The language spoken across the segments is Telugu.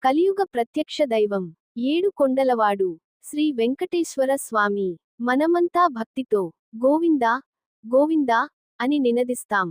కలియుగ ప్రత్యక్ష దైవం, ఏడు కొండలవాడు, శ్రీ వెంకటేశ్వర స్వామి. మనమంతా భక్తితో గోవిందా గోవిందా అని నినదిస్తాం.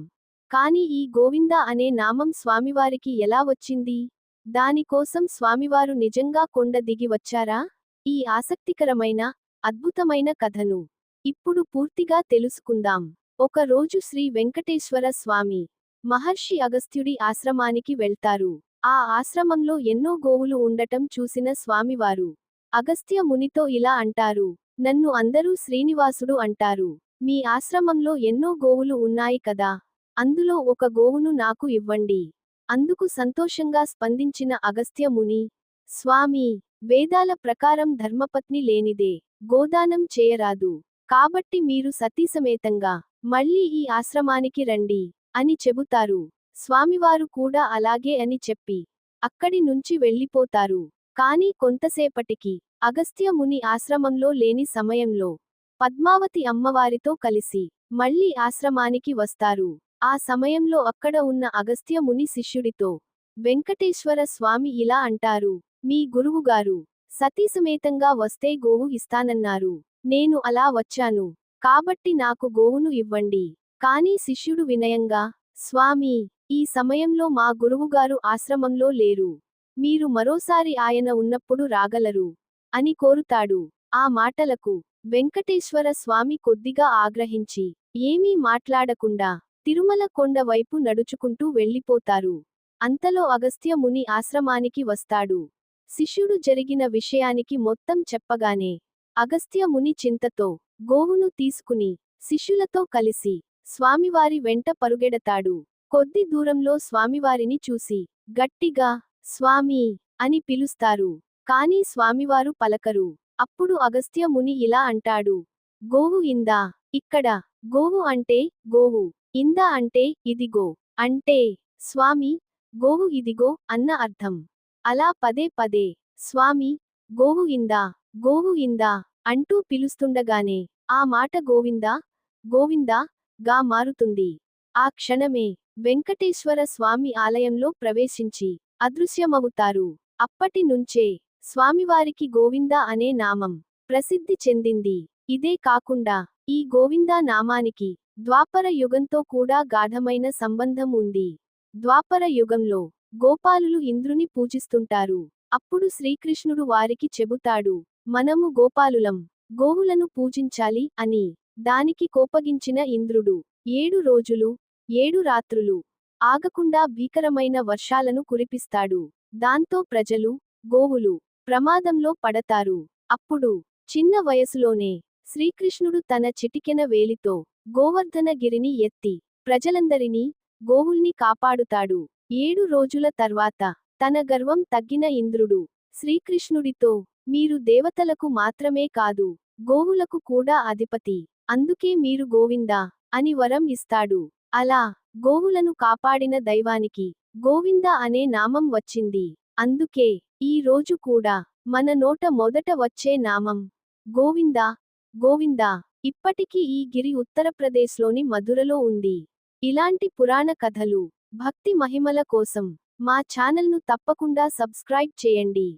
కాని ఈ గోవింద అనే నామం స్వామివారికి ఎలా వచ్చింది? దానికోసం స్వామివారు నిజంగా కొండ దిగి వచ్చారా? ఈ ఆసక్తికరమైన, అద్భుతమైన కథను ఇప్పుడు పూర్తిగా తెలుసుకుందాం. ఒక రోజు శ్రీ వెంకటేశ్వర స్వామి మహర్షి అగస్త్యుడి ఆశ్రమానికి వెళ్తారు. ఆ ఆశ్రమంలో ఎన్నో గోవులు ఉండటం చూసిన స్వామివారు అగస్త్య మునితో ఇలా అంటారు: నన్ను అందరూ శ్రీనివాసుడు అంటారు. మీ ఆశ్రమంలో ఎన్నో గోవులు ఉన్నాయి కదా, అందులో ఒక గోవును నాకు ఇవ్వండి. అందుకు సంతోషంగా స్పందించిన అగస్త్య ముని, స్వామీ, వేదాల ప్రకారం ధర్మపత్ని లేనిదే గోదానం చేయరాదు. కాబట్టి మీరు సతీసమేతంగా మళ్ళీ ఈ ఆశ్రమానికి రండి అని చెబుతారు. స్వామివారు కూడా అలాగే అని చెప్పి అక్కడి నుంచి వెళ్ళిపోతారు. కానీ కొంతసేపటికి అగస్త్య ముని ఆశ్రమంలో లేని సమయంలో పద్మావతి అమ్మవారితో కలిసి మళ్ళీ ఆశ్రమానికి వస్తారు. ఆ సమయంలో అక్కడ ఉన్న అగస్త్య ముని శిష్యుడితో వెంకటేశ్వర స్వామి ఇలా అంటారు: మీ గురువుగారు సతీసమేతంగా వస్తే గోవు ఇస్తానన్నారు. నేను అలా వచ్చాను. కాబట్టి నాకు గోవును ఇవ్వండి. కానీ శిష్యుడు వినయంగా, స్వామీ, ఈ సమయంలో మా గురువుగారు ఆశ్రమంలో లేరు. మీరు మరోసారి ఆయన ఉన్నప్పుడు రాగలరు అని కోరుతాడు. ఆ మాటలకు వెంకటేశ్వర స్వామి కొద్దిగా ఆగ్రహించి ఏమీ మాట్లాడకుండా తిరుమల కొండ వైపు నడుచుకుంటూ వెళ్ళిపోతారు. అంతలో అగస్త్య ముని ఆశ్రమానికి వస్తాడు. శిష్యుడు జరిగిన విషయానికి మొత్తం చెప్పగానే అగస్త్య ముని చింతతో గోవును తీసుకుని శిష్యులతో కలిసి స్వామివారి వెంట పరుగెడతాడు. కొద్ది దూరంలో స్వామివారిని చూసి గట్టిగా స్వామీ అని పిలుస్తారు. కానీ స్వామివారు పలకరు. అప్పుడు అగస్త్య ముని ఇలా అంటాడు: గోవు ఇందా. ఇక్కడ గోవు అంటే గోవు, ఇందా అంటే ఇదిగో. అంటే స్వామి, గోవు ఇదిగో అన్న అర్థం. అలా పదే పదే స్వామి, గోవు ఇందా, గోవు ఇందా అంటూ పిలుస్తుండగానే ఆ మాట గోవిందా గోవిందా గా మారుతుంది. ఆ క్షణమే వెంకటేశ్వర స్వామి ఆలయంలో ప్రవేశించి అదృశ్యమవుతారు. అప్పటి నుంచే స్వామివారికి గోవింద అనే నామం ప్రసిద్ధి చెందింది. ఇదే కాకుండా ఈ గోవిందా నామానికి ద్వాపర యుగంతో కూడా గాఢమైన సంబంధం ఉంది. ద్వాపర యుగంలో గోపాలులు ఇంద్రుని పూజిస్తుంటారు. అప్పుడు శ్రీకృష్ణుడు వారికి చెబుతాడు: మనము గోపాలులం, గోవులను పూజించాలి అని. దానికి కోపగించిన ఇంద్రుడు 7 రోజులు 7 రాత్రులు ఆగకుండా భీకరమైన వర్షాలను కురిపిస్తాడు. దాంతో ప్రజలు, గోవులు ప్రమాదంలో పడతారు. అప్పుడు చిన్న వయసులోనే శ్రీకృష్ణుడు తన చిటికెన వేలితో గోవర్ధనగిరిని ఎత్తి ప్రజలందరినీ, గోవుల్ని కాపాడుతాడు. 7 రోజుల తర్వాత తన గర్వం తగ్గిన ఇంద్రుడు శ్రీకృష్ణుడితో, మీరు దేవతలకు మాత్రమే కాదు, గోవులకు కూడా అధిపతి. అందుకే మీరు గోవిందా అని వరం ఇస్తాడు. అలా గోవులను కాపాడిన దైవానికి గోవింద అనే నామం వచ్చింది. అందుకే ఈ రోజు కూడా మన నోట మొదట వచ్చే నామం గోవిందా గోవిందా. ఇప్పటికీ ఈ గిరి ఉత్తరప్రదేశ్లోని మధురలో ఉంది. ఇలాంటి పురాణ కథలు, భక్తి మహిమల కోసం మా ఛానల్ను తప్పకుండా సబ్స్క్రైబ్ చేయండి.